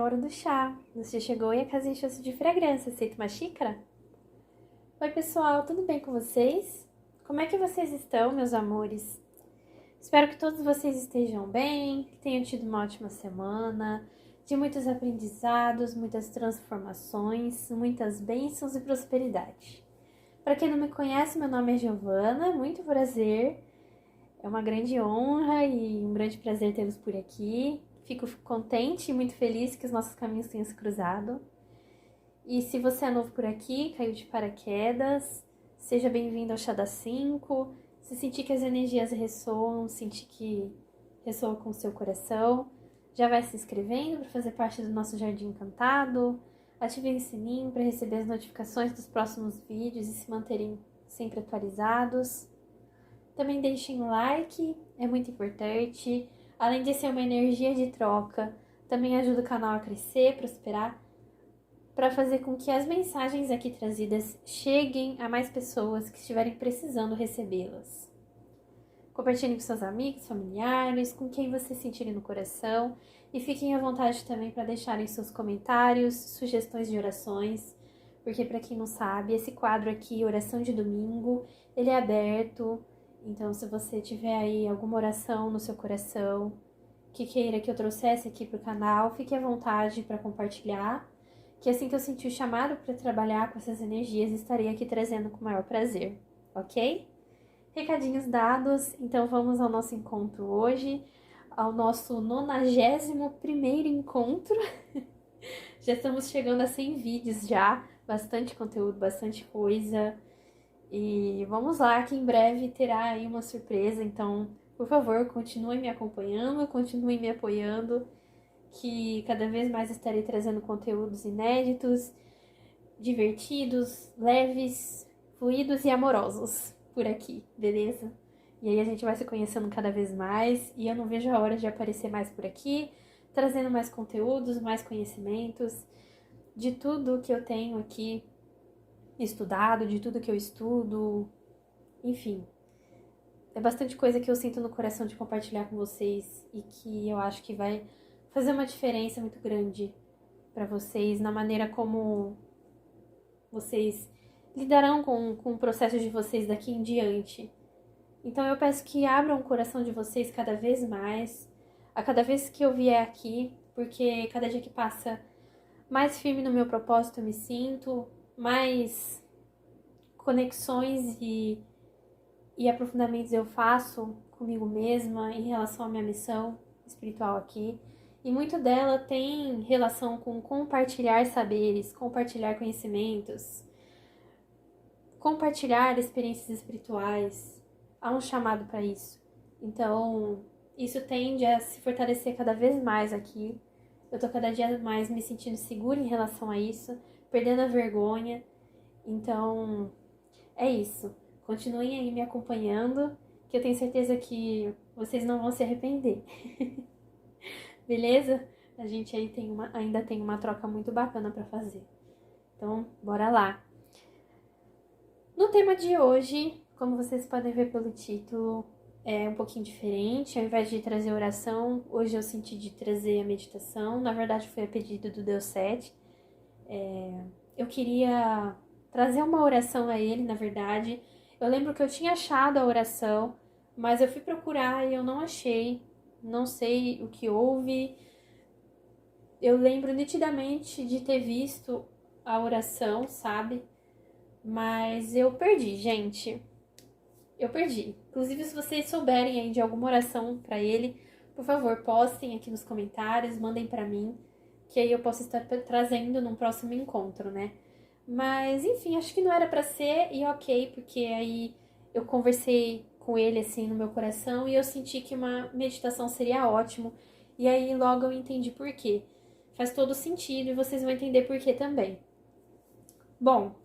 hora do chá. Você chegou e a casinha encheu-se de fragrância. Aceita uma xícara? Oi, pessoal, tudo bem com vocês? Como é que vocês estão, meus amores? Espero que todos vocês estejam bem, que tenham tido uma ótima semana, de muitos aprendizados, muitas transformações, muitas bênçãos e prosperidade. Para quem não me conhece, meu nome é Giovana, muito prazer. É uma grande honra e um grande prazer tê-los por aqui. Fico contente e muito feliz que os nossos caminhos tenham se cruzado. E se você é novo por aqui, caiu de paraquedas, seja bem-vindo ao Chá das 5. Se sentir que as energias ressoam, sentir que ressoa com o seu coração, já vai se inscrevendo para fazer parte do nosso Jardim Encantado. Ativem o sininho para receber as notificações dos próximos vídeos e se manterem sempre atualizados. Também deixem um like, é muito importante. Além de ser uma energia de troca, também ajuda o canal a crescer, prosperar, para fazer com que as mensagens aqui trazidas cheguem a mais pessoas que estiverem precisando recebê-las. Compartilhem com seus amigos, familiares, com quem vocês sentirem no coração e fiquem à vontade também para deixarem seus comentários, sugestões de orações, porque para quem não sabe, esse quadro aqui, Oração de Domingo, ele é aberto. Então, se você tiver aí alguma oração no seu coração que queira que eu trouxesse aqui para o canal, fique à vontade para compartilhar, que assim que eu sentir o chamado para trabalhar com essas energias, estarei aqui trazendo com o maior prazer, ok? Recadinhos dados, então vamos ao nosso encontro hoje, ao nosso 91º encontro. Já estamos chegando a 100 vídeos já, bastante conteúdo, bastante coisa. E vamos lá, que em breve terá aí uma surpresa, então, por favor, continuem me acompanhando, continuem me apoiando, que cada vez mais estarei trazendo conteúdos inéditos, divertidos, leves, fluidos e amorosos por aqui, beleza? E aí a gente vai se conhecendo cada vez mais e eu não vejo a hora de aparecer mais por aqui, trazendo mais conteúdos, mais conhecimentos, de tudo que eu tenho aqui estudado, de tudo que eu estudo, enfim. É bastante coisa que eu sinto no coração de compartilhar com vocês e que eu acho que vai fazer uma diferença muito grande para vocês na maneira como vocês lidarão com o processo de vocês daqui em diante. Então eu peço que abram o coração de vocês cada vez mais, a cada vez que eu vier aqui, porque cada dia que passa, mais firme no meu propósito eu me sinto, mais conexões e aprofundamentos eu faço comigo mesma em relação à minha missão espiritual aqui. E muito dela tem relação com compartilhar saberes, compartilhar conhecimentos, compartilhar experiências espirituais. Há um chamado para isso. Então, isso tende a se fortalecer cada vez mais aqui. Eu tô cada dia mais me sentindo segura em relação a isso, perdendo a vergonha. Então, é isso. Continuem aí me acompanhando, que eu tenho certeza que vocês não vão se arrepender. Beleza? A gente aí ainda tem uma troca muito bacana para fazer. Então, bora lá. No tema de hoje, como vocês podem ver pelo título, é um pouquinho diferente. Ao invés de trazer oração, hoje eu senti de trazer a meditação. Na verdade, foi a pedido do Deus 7. Eu queria trazer uma oração a ele, na verdade. Eu lembro que eu tinha achado a oração, mas eu fui procurar e eu não achei. Não sei o que houve. Eu lembro nitidamente de ter visto a oração, sabe? Mas eu perdi, gente. Eu perdi. Inclusive, se vocês souberem aí de alguma oração pra ele, por favor, postem aqui nos comentários, mandem pra mim, que aí eu posso estar trazendo num próximo encontro, né? Mas, enfim, acho que não era pra ser e ok, porque aí eu conversei com ele, assim, no meu coração e eu senti que uma meditação seria ótimo. E aí logo eu entendi por quê. Faz todo sentido e vocês vão entender por quê também. Bom,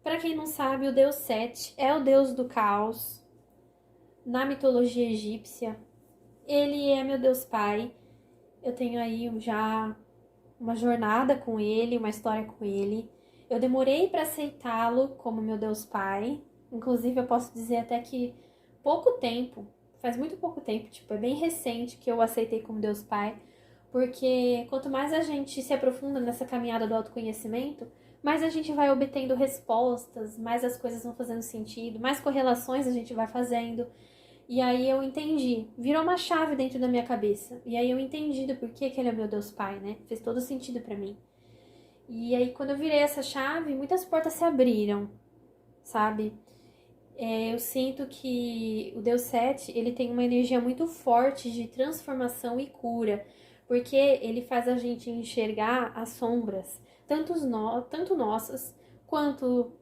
para quem não sabe, o Deus Set é o deus do caos na mitologia egípcia. Ele é meu Deus Pai. Eu tenho aí já uma jornada com ele, uma história com ele. Eu demorei para aceitá-lo como meu Deus Pai. Inclusive, eu posso dizer até que pouco tempo, faz muito pouco tempo, tipo, é bem recente que eu aceitei como Deus Pai, Porque quanto mais a gente se aprofunda nessa caminhada do autoconhecimento, mais a gente vai obtendo respostas, mais as coisas vão fazendo sentido, mais correlações a gente vai fazendo. E aí eu entendi, virou uma chave dentro da minha cabeça. E aí eu entendi do porquê que ele é meu Deus Pai, né? Fez todo sentido pra mim. E aí quando eu virei essa chave, muitas portas se abriram, sabe? Eu sinto que o Deus Sete, ele tem uma energia muito forte de transformação e cura, porque ele faz a gente enxergar as sombras, tanto nossas, quanto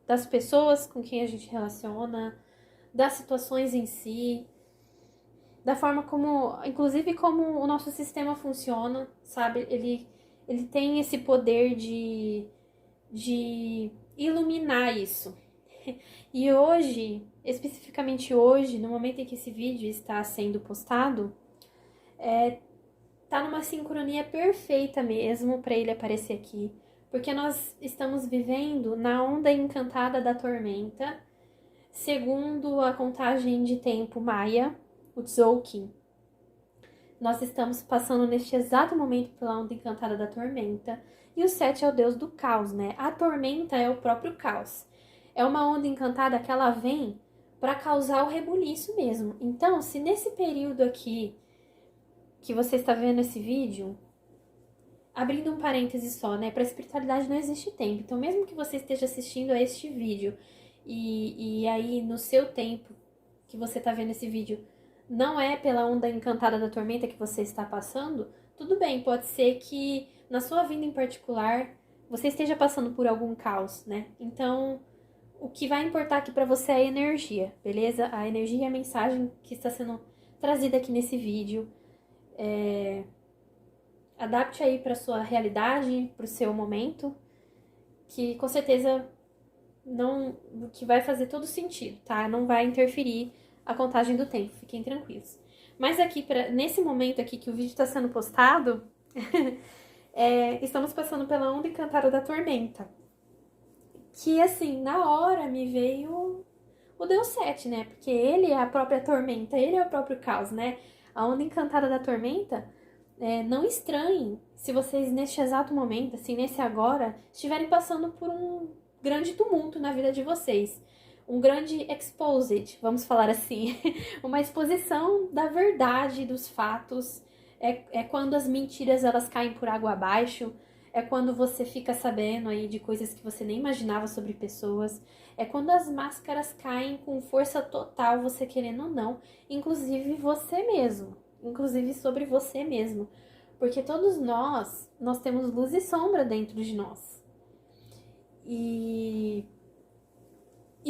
das pessoas com quem a gente relaciona, das situações em si, da forma como, inclusive como o nosso sistema funciona, sabe? Ele tem esse poder de iluminar isso. E hoje, especificamente hoje, no momento em que esse vídeo está sendo postado, tá numa sincronia perfeita mesmo para ele aparecer aqui, porque nós estamos vivendo na onda encantada da tormenta, segundo a contagem de tempo maia, o Tzolk'in. Nós estamos passando neste exato momento pela onda encantada da tormenta, e o Sete é o deus do caos, né? A tormenta é o próprio caos. É uma onda encantada que ela vem para causar o rebuliço mesmo. Então, se nesse período aqui que você está vendo esse vídeo, abrindo um parêntese só, né? Para espiritualidade não existe tempo. Então, mesmo que você esteja assistindo a este vídeo e aí no seu tempo que você está vendo esse vídeo não é pela onda encantada da tormenta que você está passando, tudo bem, pode ser que na sua vida em particular você esteja passando por algum caos, né? Então, o que vai importar aqui para você é a energia, beleza? A energia e a mensagem que está sendo trazida aqui nesse vídeo. Adapte aí para sua realidade, para o seu momento, que com certeza não, que vai fazer todo sentido, tá? Não vai interferir a contagem do tempo, fiquem tranquilos. Mas aqui, nesse momento aqui que o vídeo está sendo postado, estamos passando pela onda encantada da tormenta. Que, assim, na hora me veio o Deus Sete, né? Porque ele é a própria tormenta, ele é o próprio caos, né? A onda encantada da tormenta, não estranhem se vocês, neste exato momento, assim, nesse agora, estiverem passando por um grande tumulto na vida de vocês. Um grande exposed, vamos falar assim. Uma exposição da verdade, dos fatos. É quando as mentiras elas caem por água abaixo. É quando você fica sabendo aí de coisas que você nem imaginava sobre pessoas. É quando as máscaras caem com força total, você querendo ou não. Inclusive você mesmo. Inclusive sobre você mesmo. Porque todos nós temos luz e sombra dentro de nós. E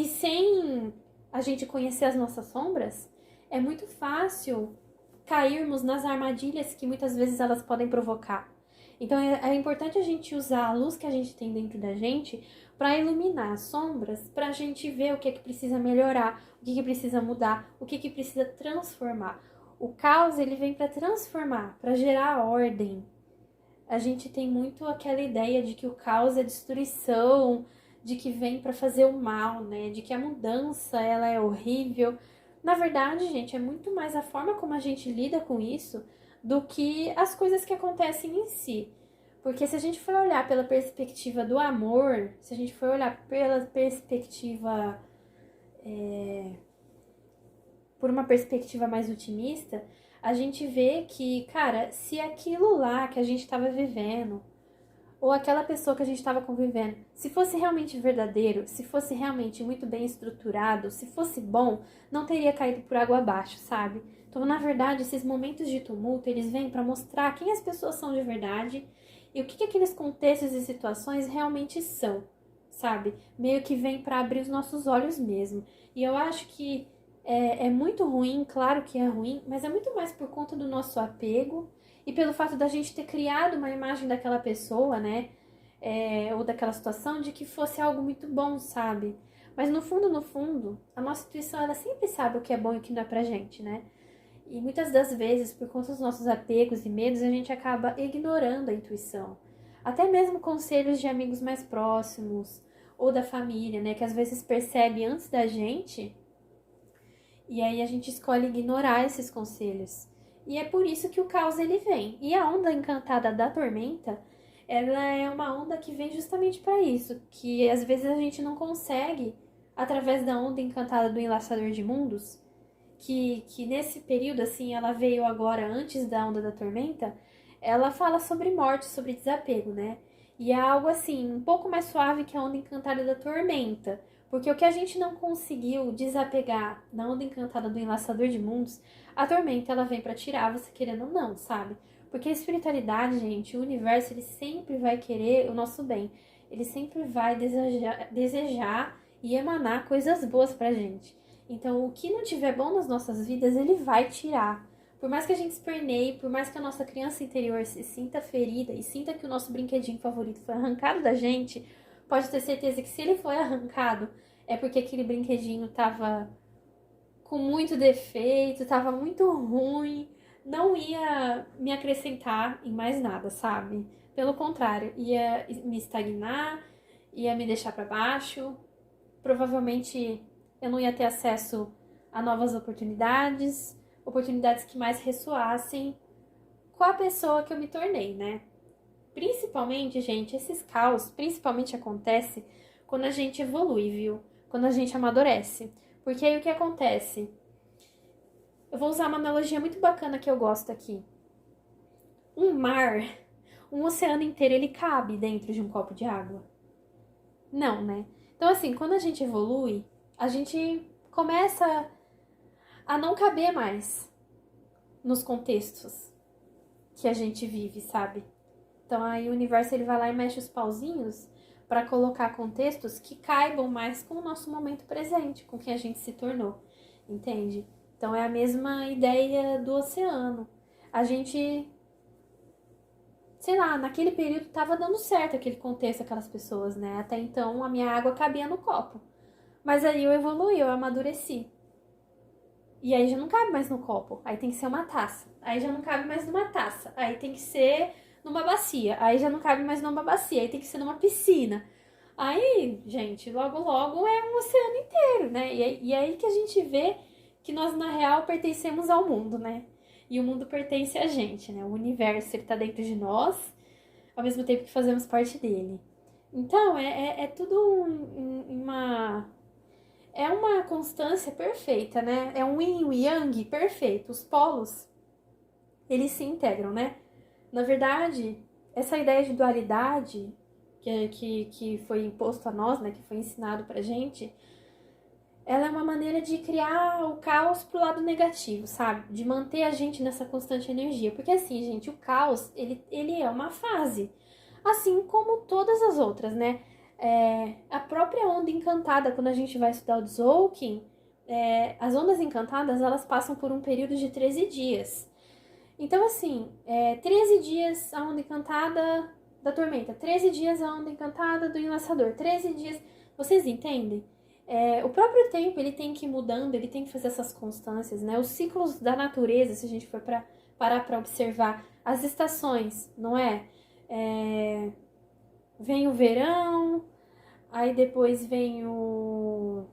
sem a gente conhecer as nossas sombras, é muito fácil cairmos nas armadilhas que muitas vezes elas podem provocar. Então é importante a gente usar a luz que a gente tem dentro da gente para iluminar as sombras, para a gente ver o que é que precisa melhorar, o que precisa mudar, o que precisa transformar. O caos ele vem para transformar, para gerar ordem. A gente tem muito aquela ideia de que o caos é destruição, de que vem para fazer o mal, né? De que a mudança ela é horrível. Na verdade, gente, é muito mais a forma como a gente lida com isso do que as coisas que acontecem em si. Porque se a gente for olhar pela perspectiva do amor, se a gente for olhar pela perspectiva por uma perspectiva mais otimista, a gente vê que, cara, se aquilo lá que a gente estava vivendo, ou aquela pessoa que a gente estava convivendo, se fosse realmente verdadeiro, se fosse realmente muito bem estruturado, se fosse bom, não teria caído por água abaixo, sabe? Então, na verdade, esses momentos de tumulto, eles vêm para mostrar quem as pessoas são de verdade e o que aqueles contextos e situações realmente são, sabe? Meio que vem para abrir os nossos olhos mesmo. E eu acho que é muito ruim, claro que é ruim, mas é muito mais por conta do nosso apego e pelo fato da gente ter criado uma imagem daquela pessoa, né? Ou daquela situação de que fosse algo muito bom, sabe? Mas no fundo, a nossa intuição, ela sempre sabe o que é bom e o que não é pra gente, né? E muitas das vezes, por conta dos nossos apegos e medos, a gente acaba ignorando a intuição. Até mesmo conselhos de amigos mais próximos ou da família, né? Que às vezes percebe antes da gente e aí a gente escolhe ignorar esses conselhos. E é por isso que o caos ele vem. E a onda encantada da tormenta, ela é uma onda que vem justamente para isso, que às vezes a gente não consegue, através da onda encantada do Enlaçador de Mundos, que nesse período, assim, ela veio agora antes da onda da tormenta, ela fala sobre morte, sobre desapego, né? E é algo assim, um pouco mais suave que a onda encantada da tormenta. Porque o que a gente não conseguiu desapegar na onda encantada do Enlaçador de Mundos, a tormenta ela vem para tirar você querendo ou não, sabe? Porque a espiritualidade, gente, o universo, ele sempre vai querer o nosso bem. Ele sempre vai desejar e emanar coisas boas pra gente. Então, o que não tiver bom nas nossas vidas, ele vai tirar. Por mais que a gente esperneie, por mais que a nossa criança interior se sinta ferida e sinta que o nosso brinquedinho favorito foi arrancado da gente, pode ter certeza que se ele foi arrancado, é porque aquele brinquedinho tava com muito defeito, tava muito ruim, não ia me acrescentar em mais nada, sabe? Pelo contrário, ia me estagnar, ia me deixar para baixo, provavelmente eu não ia ter acesso a novas oportunidades, oportunidades que mais ressoassem com a pessoa que eu me tornei, né? Principalmente, gente, esses caos principalmente acontece quando a gente evolui, viu? Quando a gente amadurece. Porque aí o que acontece? Eu vou usar uma analogia muito bacana que eu gosto aqui. Um mar, um oceano inteiro, ele cabe dentro de um copo de água? Não, né? Então, assim, quando a gente evolui, a gente começa a não caber mais nos contextos que a gente vive, sabe? Então aí o universo ele vai lá e mexe os pauzinhos para colocar contextos que caibam mais com o nosso momento presente, com quem a gente se tornou, entende? Então é a mesma ideia do oceano. A gente, sei lá, naquele período tava dando certo aquele contexto, aquelas pessoas, né? Até então a minha água cabia no copo. Mas aí eu evoluí, eu amadureci. E aí já não cabe mais no copo. Aí tem que ser uma taça. Aí já não cabe mais numa taça. Aí tem que ser numa bacia. Aí já não cabe mais numa bacia. Aí tem que ser numa piscina. Aí, gente, logo logo é um oceano inteiro, né? E aí que a gente vê que nós, na real, pertencemos ao mundo, né? E o mundo pertence a gente, né? O universo, ele tá dentro de nós, ao mesmo tempo que fazemos parte dele. Então, é tudo é uma constância perfeita, né? É um yin e um yang perfeito. Os polos, eles se integram, né? Na verdade, essa ideia de dualidade que foi imposto a nós, né? Que foi ensinado pra gente, ela é uma maneira de criar o caos pro lado negativo, sabe? De manter a gente nessa constante energia. Porque assim, gente, o caos, ele é uma fase. Assim como todas as outras, né? A própria onda encantada, quando a gente vai estudar o Tzolk'in, as ondas encantadas, elas passam por um período de 13 dias. Então, assim, 13 dias a onda encantada da tormenta, 13 dias a onda encantada do enlaçador, 13 dias... Vocês entendem? O próprio tempo, ele tem que ir mudando, ele tem que fazer essas constâncias, né? Os ciclos da natureza, se a gente for parar para observar, as estações, não é? Vem o verão, aí depois vem o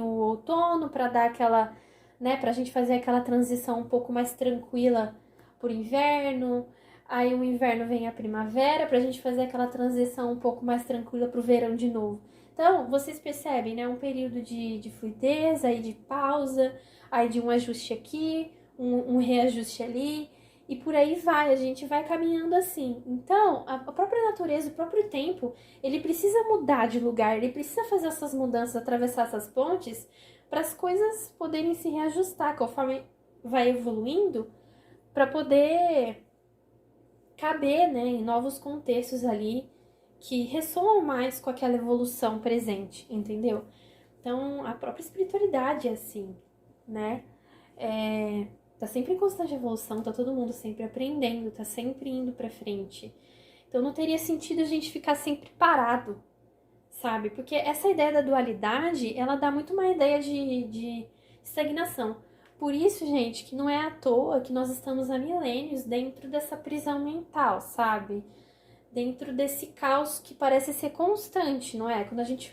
outono para dar aquela, né, pra gente fazer aquela transição um pouco mais tranquila pro inverno. Aí o inverno vem a primavera pra gente fazer aquela transição um pouco mais tranquila pro verão de novo. Então, vocês percebem, né, um período de fluidez, aí de pausa, aí de um ajuste aqui, um reajuste ali. E por aí vai, a gente vai caminhando assim. Então, a própria natureza, o próprio tempo, ele precisa mudar de lugar, ele precisa fazer essas mudanças, atravessar essas pontes, para as coisas poderem se reajustar conforme vai evoluindo, para poder caber, né, em novos contextos ali que ressoam mais com aquela evolução presente, entendeu? Então, a própria espiritualidade é assim, né? Tá sempre em constante evolução, tá todo mundo sempre aprendendo, tá sempre indo pra frente. Então não teria sentido a gente ficar sempre parado, sabe? Porque essa ideia da dualidade, ela dá muito uma ideia de estagnação. Por isso, gente, que não é à toa que nós estamos há milênios dentro dessa prisão mental, sabe? Dentro desse caos que parece ser constante, não é? Quando a gente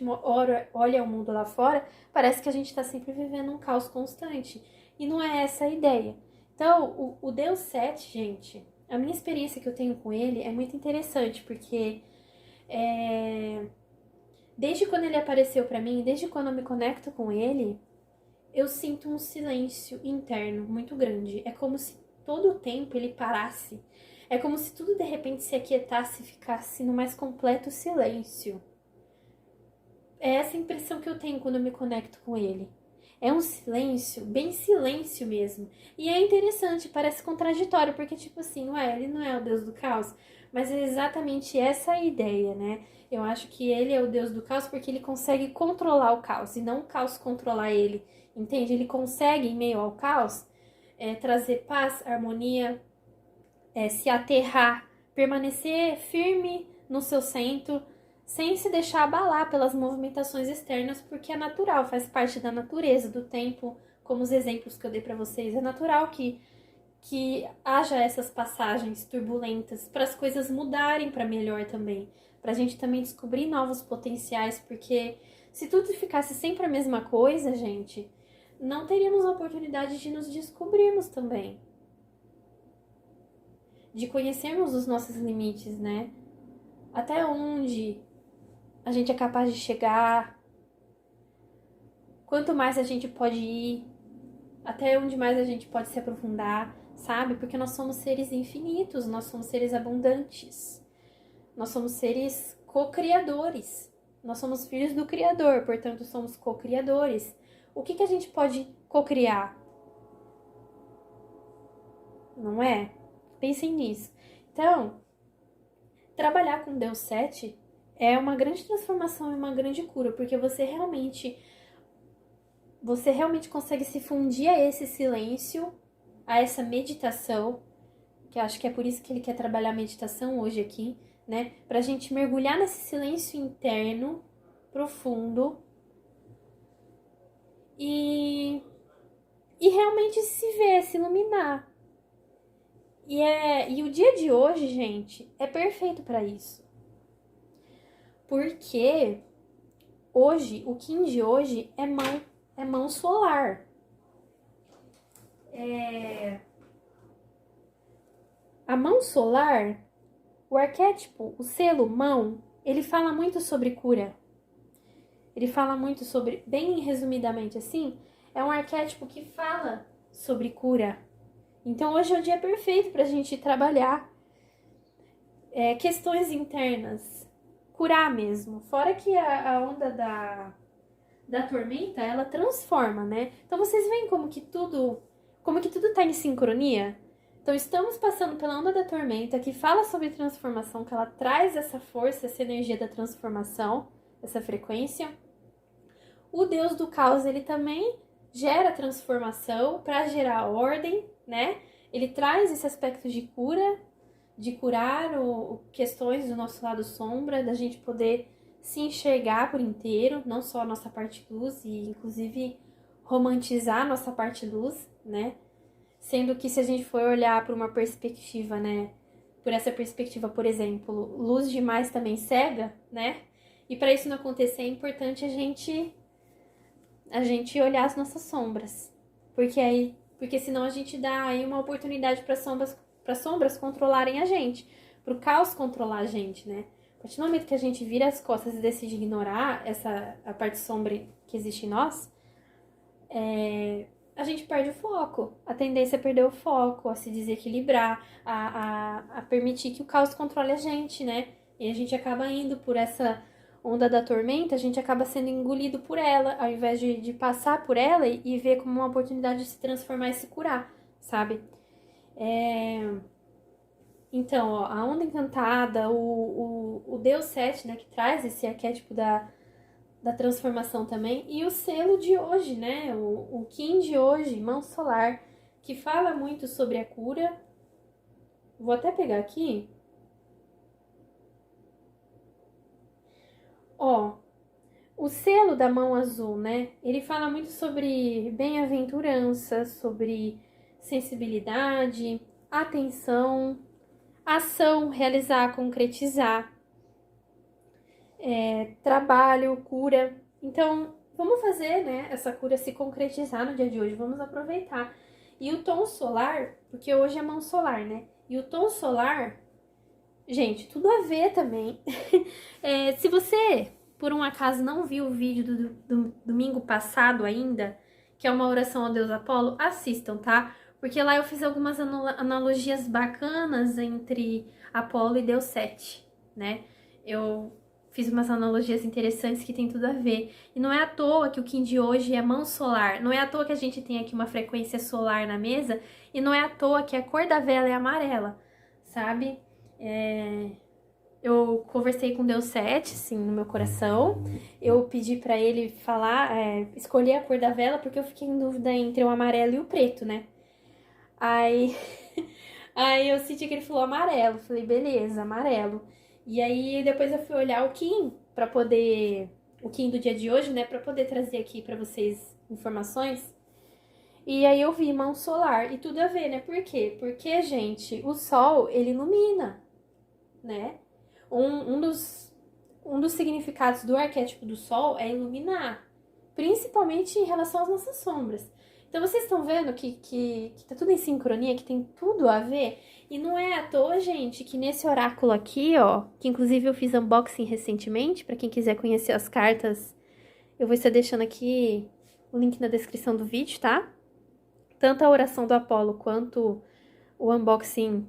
olha o mundo lá fora, parece que a gente está sempre vivendo um caos constante. E não é essa a ideia. Então, o Deus 7, gente, a minha experiência que eu tenho com ele é muito interessante, porque desde quando ele apareceu pra mim, desde quando eu me conecto com ele, eu sinto um silêncio interno muito grande. É como se todo o tempo ele parasse. É como se tudo de repente se aquietasse e ficasse no mais completo silêncio. É essa impressão que eu tenho quando eu me conecto com ele. É um silêncio, bem silêncio mesmo. E é interessante, parece contraditório, porque tipo assim, ué, ele não é o Deus do caos, mas é exatamente essa a ideia, né? Eu acho que ele é o Deus do caos porque ele consegue controlar o caos e não o caos controlar ele, entende? Ele consegue, em meio ao caos, trazer paz, harmonia, se aterrar, permanecer firme no seu centro, sem se deixar abalar pelas movimentações externas, porque é natural, faz parte da natureza, do tempo, como os exemplos que eu dei para vocês. É natural que haja essas passagens turbulentas para as coisas mudarem para melhor também, para a gente também descobrir novos potenciais, porque se tudo ficasse sempre a mesma coisa, gente, não teríamos a oportunidade de nos descobrirmos também, de conhecermos os nossos limites, né? Até onde a gente é capaz de chegar, quanto mais a gente pode ir, até onde mais a gente pode se aprofundar, sabe? Porque nós somos seres infinitos, nós somos seres abundantes, nós somos seres co-criadores, nós somos filhos do Criador, portanto somos co-criadores. O que a gente pode co-criar? Não é? Pensem nisso. Então, trabalhar com Deus 7 é uma grande transformação e uma grande cura, porque você realmente consegue se fundir a esse silêncio, a essa meditação, que eu acho que é por isso que ele quer trabalhar a meditação hoje aqui, né? Pra gente mergulhar nesse silêncio interno, profundo, e, e realmente se ver, se iluminar. E o dia de hoje, gente, é perfeito para isso. Porque hoje, o Kim de hoje é mão solar. A mão solar, o arquétipo, o selo mão, ele fala muito sobre cura. Ele fala muito sobre, bem resumidamente assim, é um arquétipo que fala sobre cura. Então hoje é o dia perfeito para a gente trabalhar questões internas, curar mesmo. Fora que a onda da tormenta, ela transforma, né? Então vocês veem como que tudo tá em sincronia? Então estamos passando pela onda da tormenta, que fala sobre transformação, que ela traz essa força, essa energia da transformação, essa frequência. O Deus do caos, ele também gera transformação para gerar ordem, né? Ele traz esse aspecto de cura, de curar questões do nosso lado sombra, da gente poder se enxergar por inteiro, não só a nossa parte luz, e inclusive romantizar a nossa parte luz, né? Sendo que se a gente for olhar por uma perspectiva, né? Por essa perspectiva, por exemplo, luz demais também cega, né? E para isso não acontecer, é importante a gente olhar as nossas sombras. Porque senão a gente dá aí uma oportunidade para sombras controlarem a gente, para o caos controlar a gente, né? A partir do momento que a gente vira as costas e decide ignorar a parte sombra que existe em nós, a gente perde o foco. A tendência é perder o foco, a se desequilibrar, a permitir que o caos controle a gente, né? E a gente acaba indo por essa onda da tormenta, a gente acaba sendo engolido por ela, ao invés de passar por ela e ver como uma oportunidade de se transformar e se curar, sabe? Então, ó, a onda encantada, o Deus 7, né, que traz esse arquétipo da transformação também, e o selo de hoje, né, o Kim de hoje, mão solar, que fala muito sobre a cura. Vou até pegar aqui. Ó, o selo da mão azul, né, ele fala muito sobre bem-aventurança, sobre sensibilidade, atenção, ação, realizar, concretizar, trabalho, cura. Então, vamos fazer, né, essa cura se concretizar no dia de hoje, vamos aproveitar. E o tom solar, porque hoje é mão solar, né? E o tom solar, gente, tudo a ver também. Se você, por um acaso, não viu o vídeo do domingo passado ainda, que é uma oração ao deus Apolo, assistam, tá? Porque lá eu fiz algumas analogias bacanas entre Apolo e Deus Sete, né? Eu fiz umas analogias interessantes que tem tudo a ver. E não é à toa que o Kim de hoje é mão solar. Não é à toa que a gente tem aqui uma frequência solar na mesa. E não é à toa que a cor da vela é amarela, sabe? Eu conversei com Deus Sete, sim, no meu coração. Eu pedi pra ele falar, escolher a cor da vela, porque eu fiquei em dúvida entre o amarelo e o preto, né? Aí, aí eu senti que ele falou amarelo. Falei, beleza, amarelo. E aí depois eu fui olhar o Kim pra poder, o Kim do dia de hoje, né, pra poder trazer aqui pra vocês informações. E aí eu vi mão solar e tudo a ver, né? Por quê? Porque, gente, o sol, ele ilumina, né? Um dos significados do arquétipo do sol é iluminar, principalmente em relação às nossas sombras. Então vocês estão vendo que tá tudo em sincronia, que tem tudo a ver? E não é à toa, gente, que nesse oráculo aqui, ó, que inclusive eu fiz unboxing recentemente, pra quem quiser conhecer as cartas, eu vou estar deixando aqui o link na descrição do vídeo, tá? Tanto a oração do Apolo quanto o unboxing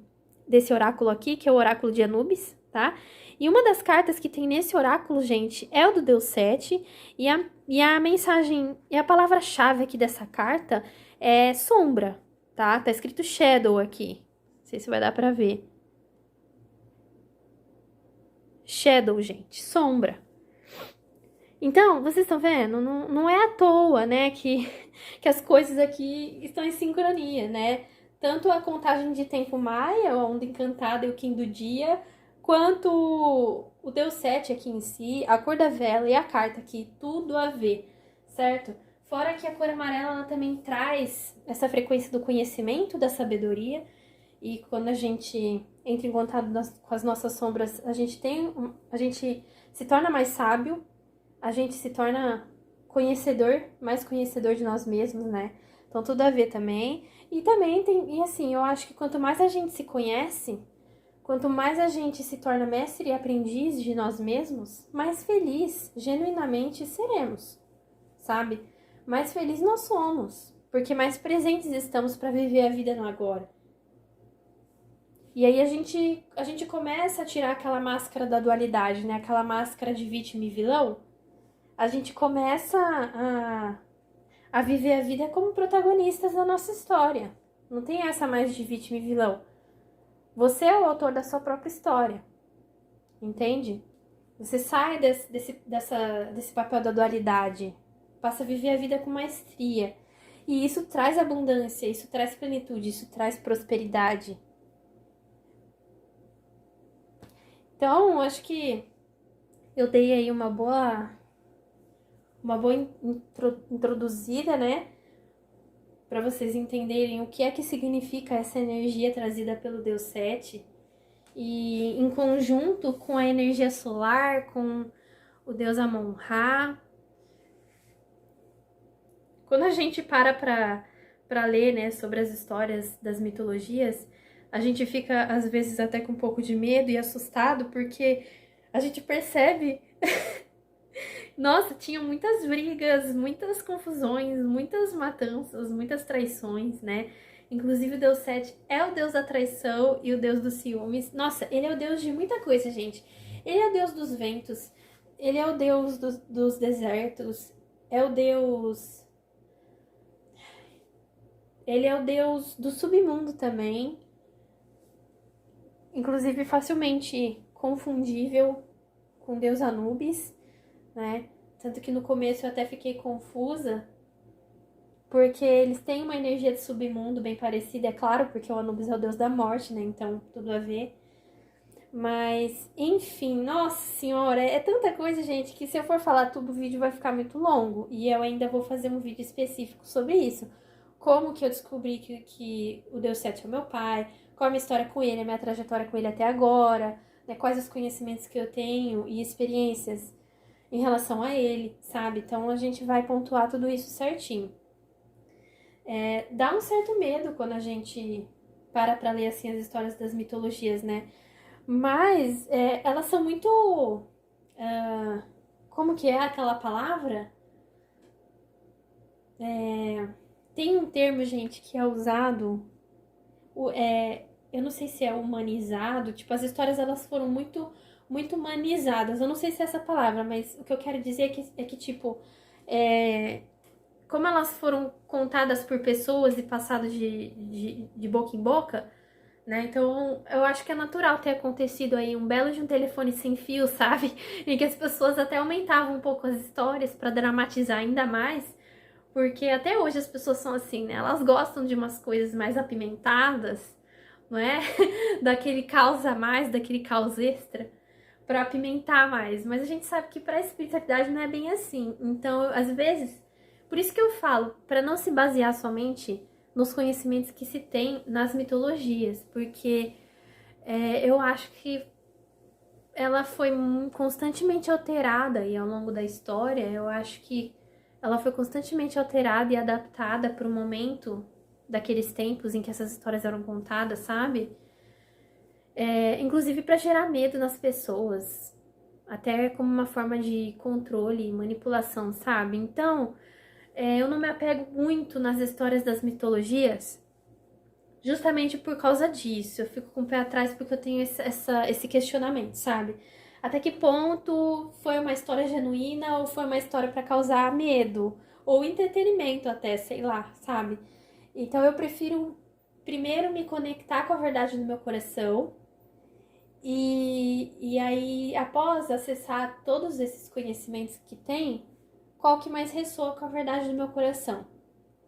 desse oráculo aqui, que é o oráculo de Anubis, tá? E uma das cartas que tem nesse oráculo, gente, é o do Deus Sete, e a mensagem, e a palavra-chave aqui dessa carta é sombra, tá? Tá escrito shadow aqui, não sei se vai dar pra ver. Shadow, gente, sombra. Então, vocês estão vendo? Não é à toa, né, que as coisas aqui estão em sincronia, né? Tanto a contagem de tempo maia, a onda encantada e o Kim do dia, quanto o Deus Sete aqui em si, a cor da vela e a carta aqui, tudo a ver, certo? Fora que a cor amarela, ela também traz essa frequência do conhecimento, da sabedoria, e quando a gente entra em contato com as nossas sombras, a gente se torna mais sábio, a gente se torna mais conhecedor de nós mesmos, né? Então tudo a ver também. E também tem, e assim, eu acho que quanto mais a gente se conhece, quanto mais a gente se torna mestre e aprendiz de nós mesmos, mais feliz, genuinamente seremos, sabe? Mais feliz nós somos, porque mais presentes estamos para viver a vida no agora. E aí a gente começa a tirar aquela máscara da dualidade, né? Aquela máscara de vítima e vilão. A gente começa a viver a vida como protagonistas da nossa história. Não tem essa mais de vítima e vilão. Você é o autor da sua própria história. Entende? Você sai desse papel da dualidade. Passa a viver a vida com maestria. E isso traz abundância, isso traz plenitude, isso traz prosperidade. Então, acho que eu dei aí uma boa introduzida, né? Para vocês entenderem o que é que significa essa energia trazida pelo Deus Sete. E em conjunto com a energia solar, com o Deus Amon-Ra. Quando a gente para ler, né, sobre as histórias das mitologias, a gente fica, às vezes, até com um pouco de medo e assustado, porque a gente percebe... Nossa, tinha muitas brigas, muitas confusões, muitas matanças, muitas traições, né? Inclusive o Deus Sete é o deus da traição e o deus dos ciúmes. Nossa, ele é o deus de muita coisa, gente. Ele é o deus dos ventos, ele é o deus dos desertos, é o deus... Ele é o deus do submundo também. Inclusive facilmente confundível com o deus Anubis, né? Tanto que no começo eu até fiquei confusa, porque eles têm uma energia de submundo bem parecida, é claro, porque o Anubis é o deus da morte, né? Então, tudo a ver. Mas, enfim, nossa senhora, é tanta coisa, gente, que se eu for falar tudo, o vídeo vai ficar muito longo. E eu ainda vou fazer um vídeo específico sobre isso. Como que eu descobri que o Deus Sete é o meu pai, qual a minha história com ele, a minha trajetória com ele até agora, né? Quais os conhecimentos que eu tenho e experiências em relação a ele, sabe? Então a gente vai pontuar tudo isso certinho. Dá um certo medo quando a gente para ler assim as histórias das mitologias, né? Mas elas são muito. Como que é aquela palavra? Tem um termo, gente, que é usado. Eu não sei se é humanizado. Tipo, as histórias elas foram muito humanizadas. Eu não sei se é essa palavra, mas o que eu quero dizer é que tipo. É, como elas foram contadas por pessoas e passadas de boca em boca, né? Então, eu acho que é natural ter acontecido aí um belo de um telefone sem fio, sabe? Em que as pessoas até aumentavam um pouco as histórias para dramatizar ainda mais, porque até hoje as pessoas são assim, né? Elas gostam de umas coisas mais apimentadas, não é? Daquele caos a mais, daquele caos extra, para apimentar mais. Mas a gente sabe que para a espiritualidade não é bem assim. Então, às vezes, por isso que eu falo, para não se basear somente nos conhecimentos que se tem nas mitologias, porque eu acho que ela foi constantemente alterada e ao longo da história, eu acho que ela foi constantemente alterada e adaptada para o momento daqueles tempos em que essas histórias eram contadas, sabe? Inclusive para gerar medo nas pessoas, até como uma forma de controle e manipulação, sabe? Então, eu não me apego muito nas histórias das mitologias, justamente por causa disso. Eu fico com o pé atrás porque eu tenho esse questionamento, sabe? Até que ponto foi uma história genuína ou foi uma história para causar medo? Ou entretenimento até, sei lá, sabe? Então eu prefiro primeiro me conectar com a verdade do meu coração e aí, após acessar todos esses conhecimentos que tem, qual que mais ressoa com a verdade do meu coração?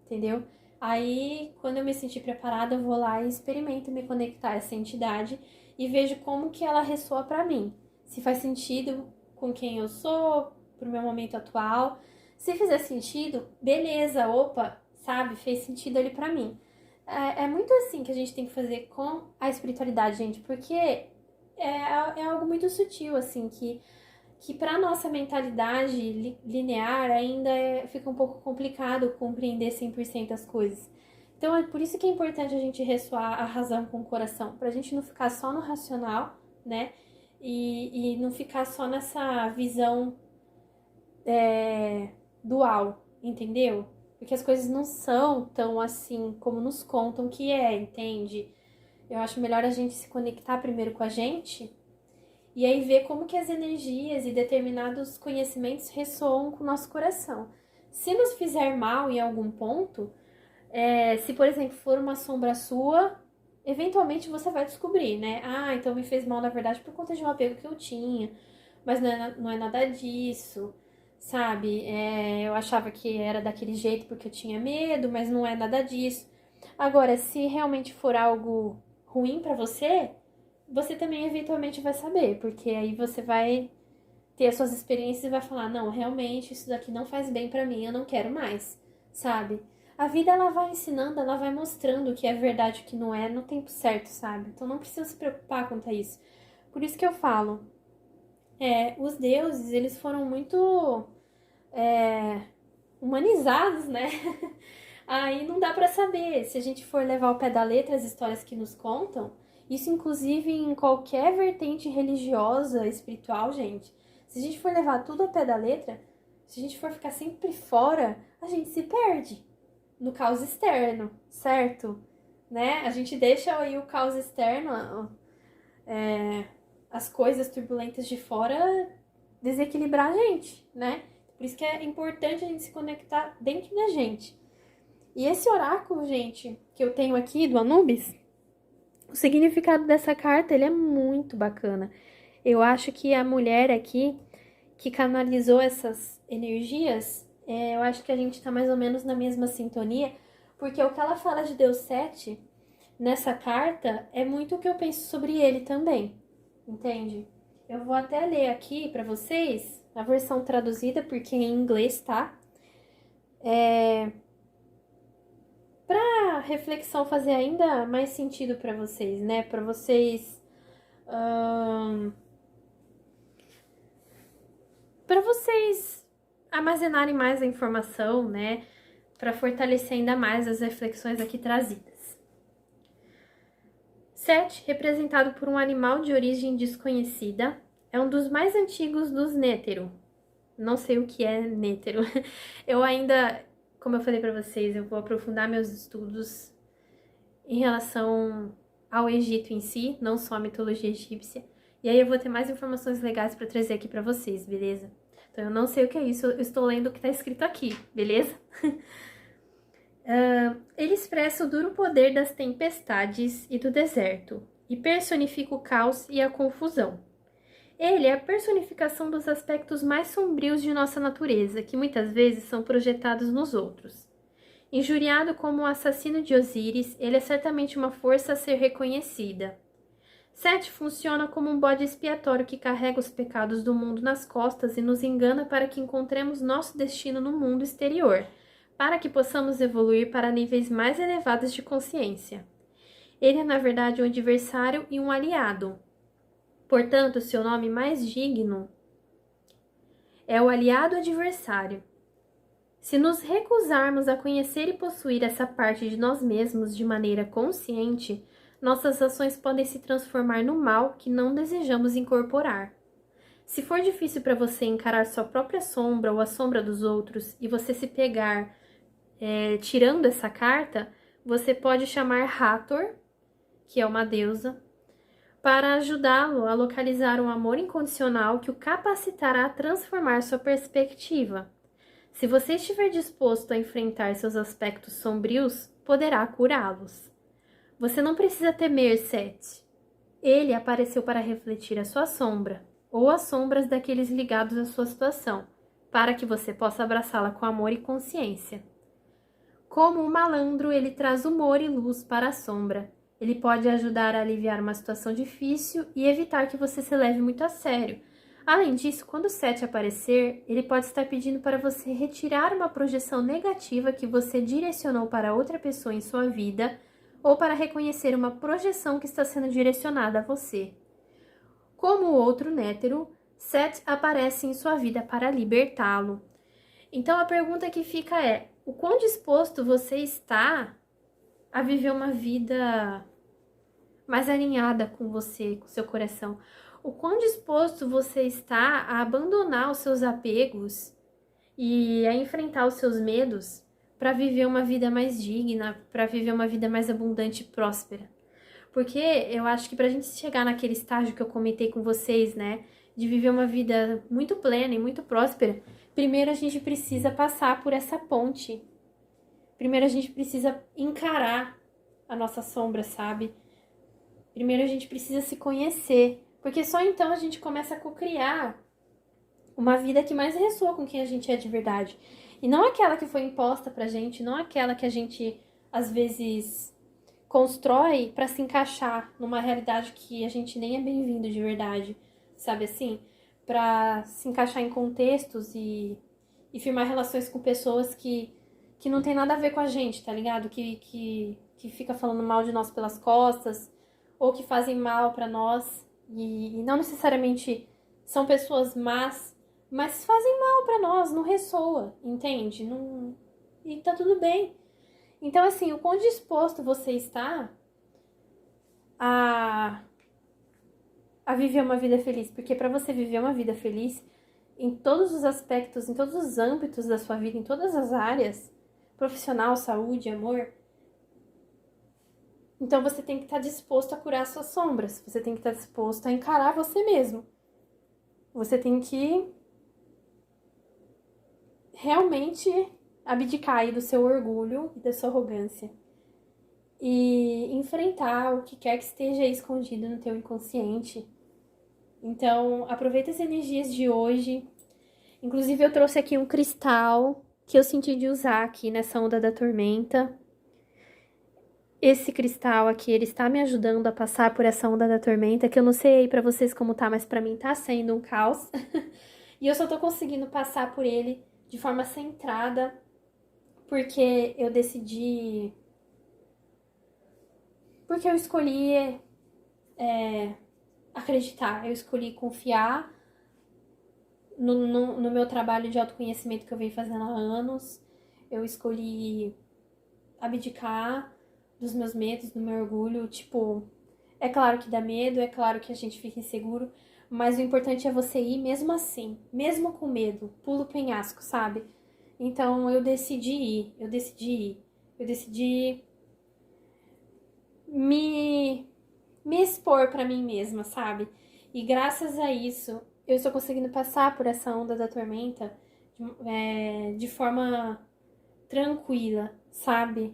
Entendeu? Aí, quando eu me sentir preparada, eu vou lá e experimento me conectar a essa entidade e vejo como que ela ressoa pra mim. Se faz sentido com quem eu sou, pro meu momento atual. Se fizer sentido, beleza, opa, sabe, fez sentido ali pra mim. É muito assim que a gente tem que fazer com a espiritualidade, gente, porque é algo muito sutil, assim, que para nossa mentalidade linear ainda fica um pouco complicado compreender 100% as coisas. Então é por isso que é importante a gente ressoar a razão com o coração, para a gente não ficar só no racional, né? E não ficar só nessa visão dual, entendeu? Porque as coisas não são tão assim como nos contam que entende? Eu acho melhor a gente se conectar primeiro com a gente e aí ver como que as energias e determinados conhecimentos ressoam com o nosso coração. Se nos fizer mal em algum ponto, se por exemplo for uma sombra sua, eventualmente você vai descobrir, né? Ah, então me fez mal na verdade por conta de um apego que eu tinha, mas não é nada disso, sabe? Eu achava que era daquele jeito porque eu tinha medo, mas não é nada disso. Agora, se realmente for algo ruim pra você também eventualmente vai saber, porque aí você vai ter as suas experiências e vai falar, não, realmente isso daqui não faz bem pra mim, eu não quero mais, sabe? A vida ela vai ensinando, ela vai mostrando o que é verdade e o que não é no tempo certo, sabe? Então não precisa se preocupar quanto a isso. Por isso que eu falo, os deuses, eles foram muito humanizados, né? Aí não dá pra saber. Se a gente for levar ao pé da letra as histórias que nos contam, isso inclusive em qualquer vertente religiosa, espiritual, gente. Se a gente for levar tudo ao pé da letra, se a gente for ficar sempre fora, a gente se perde no caos externo, certo? Né? A gente deixa aí o caos externo, as coisas turbulentas de fora desequilibrar a gente, né? Por isso que é importante a gente se conectar dentro da gente. E esse oráculo, gente, que eu tenho aqui do Anubis, o significado dessa carta, ele é muito bacana. Eu acho que a mulher aqui que canalizou essas energias, eu acho que a gente tá mais ou menos na mesma sintonia, porque o que ela fala de Deus Sete nessa carta é muito o que eu penso sobre ele também, entende? Eu vou até ler aqui pra vocês a versão traduzida, porque é em inglês, tá? Pra reflexão fazer ainda mais sentido pra vocês, né? Pra vocês. Para vocês armazenarem mais a informação, né? para fortalecer ainda mais as reflexões aqui trazidas. 7, representado por um animal de origem desconhecida, é um dos mais antigos dos Nétero. Não sei o que é Nétero. Eu ainda, como eu falei para vocês, eu vou aprofundar meus estudos em relação ao Egito em si, não só a mitologia egípcia. E aí eu vou ter mais informações legais para trazer aqui para vocês, beleza? Então eu não sei o que é isso, eu estou lendo o que está escrito aqui, beleza? Ele expressa o duro poder das tempestades e do deserto, e personifica o caos e a confusão. Ele é a personificação dos aspectos mais sombrios de nossa natureza, que muitas vezes são projetados nos outros. Injuriado como o assassino de Osíris, ele é certamente uma força a ser reconhecida. Set funciona como um bode expiatório que carrega os pecados do mundo nas costas e nos engana para que encontremos nosso destino no mundo exterior, para que possamos evoluir para níveis mais elevados de consciência. Ele é, na verdade, um adversário e um aliado. Portanto, seu nome mais digno é o aliado adversário. Se nos recusarmos a conhecer e possuir essa parte de nós mesmos de maneira consciente, nossas ações podem se transformar no mal que não desejamos incorporar. Se for difícil para você encarar sua própria sombra ou a sombra dos outros e você se pegar tirando essa carta, você pode chamar Hathor, que é uma deusa, para ajudá-lo a localizar um amor incondicional que o capacitará a transformar sua perspectiva. Se você estiver disposto a enfrentar seus aspectos sombrios, poderá curá-los. Você não precisa temer Set. Ele apareceu para refletir a sua sombra, ou as sombras daqueles ligados à sua situação, para que você possa abraçá-la com amor e consciência. Como um malandro, ele traz humor e luz para a sombra. Ele pode ajudar a aliviar uma situação difícil e evitar que você se leve muito a sério. Além disso, quando o Set aparecer, ele pode estar pedindo para você retirar uma projeção negativa que você direcionou para outra pessoa em sua vida, ou para reconhecer uma projeção que está sendo direcionada a você. Como o outro Nétero, Set aparece em sua vida para libertá-lo. Então a pergunta que fica é: o quão disposto você está a viver uma vida mais alinhada com você, com seu coração? O quão disposto você está a abandonar os seus apegos e a enfrentar os seus medos para viver uma vida mais digna, para viver uma vida mais abundante e próspera? Porque eu acho que para a gente chegar naquele estágio que eu comentei com vocês, né, de viver uma vida muito plena e muito próspera, primeiro a gente precisa passar por essa ponte. Primeiro a gente precisa encarar a nossa sombra, sabe? Primeiro a gente precisa se conhecer, porque só então a gente começa a cocriar uma vida que mais ressoa com quem a gente é de verdade. E não aquela que foi imposta pra gente, não aquela que a gente, às vezes, constrói pra se encaixar numa realidade que a gente nem é bem-vindo de verdade, sabe assim? Pra se encaixar em contextos e firmar relações com pessoas que não tem nada a ver com a gente, tá ligado? Que fica falando mal de nós pelas costas, ou que fazem mal pra nós, e não necessariamente são pessoas más, mas fazem mal pra nós, não ressoa, entende? Não... E tá tudo bem. Então, assim, o quão disposto você está a viver uma vida feliz? Porque pra você viver uma vida feliz, em todos os aspectos, em todos os âmbitos da sua vida, em todas as áreas, profissional, saúde, amor, então você tem que estar disposto a curar suas sombras, você tem que estar disposto a encarar você mesmo. Você tem que realmente abdicar aí do seu orgulho e da sua arrogância e enfrentar o que quer que esteja escondido no teu inconsciente. Então, aproveita as energias de hoje. Inclusive, eu trouxe aqui um cristal que eu senti de usar aqui nessa onda da tormenta. Esse cristal aqui, ele está me ajudando a passar por essa onda da tormenta, que eu não sei aí pra vocês como tá, mas pra mim tá sendo um caos. E eu só tô conseguindo passar por ele de forma centrada, porque eu decidi... Porque eu escolhi acreditar, eu escolhi confiar no meu trabalho de autoconhecimento que eu venho fazendo há anos. eu escolhi abdicar dos meus medos, do meu orgulho. Tipo, é claro que dá medo, é claro que a gente fica inseguro, mas o importante é você ir mesmo assim, mesmo com medo, pulo o penhasco, sabe? Então eu decidi ir, eu decidi me, me expor pra mim mesma, sabe? E graças a isso, eu estou conseguindo passar por essa onda da tormenta de forma tranquila, sabe?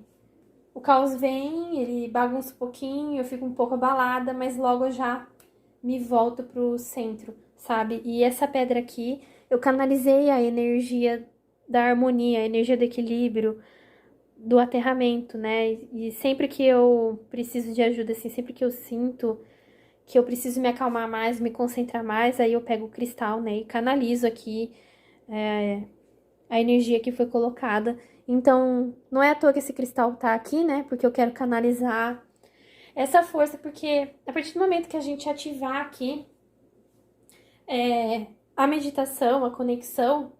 O caos vem, ele bagunça um pouquinho, eu fico um pouco abalada, mas logo eu já me volto pro centro, sabe? E essa pedra aqui, eu canalizei a energia da harmonia, a energia do equilíbrio, do aterramento, né? E sempre que eu preciso de ajuda, assim, sempre que eu sinto que eu preciso me acalmar mais, me concentrar mais, aí eu pego o cristal, né? E canalizo aqui a energia que foi colocada. Então, não é à toa que esse cristal tá aqui, né? Porque eu quero canalizar essa força, porque a partir do momento que a gente ativar aqui a meditação, a conexão,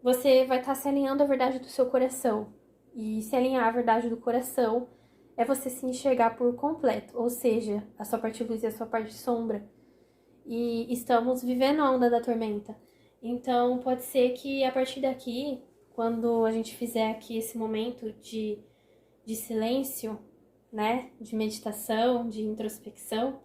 você vai estar se alinhando à verdade do seu coração. E se alinhar à verdade do coração é você se enxergar por completo, ou seja, a sua parte luz e a sua parte sombra. E estamos vivendo a onda da tormenta. Então, pode ser que a partir daqui, quando a gente fizer aqui esse momento de silêncio, né, de meditação, de introspecção,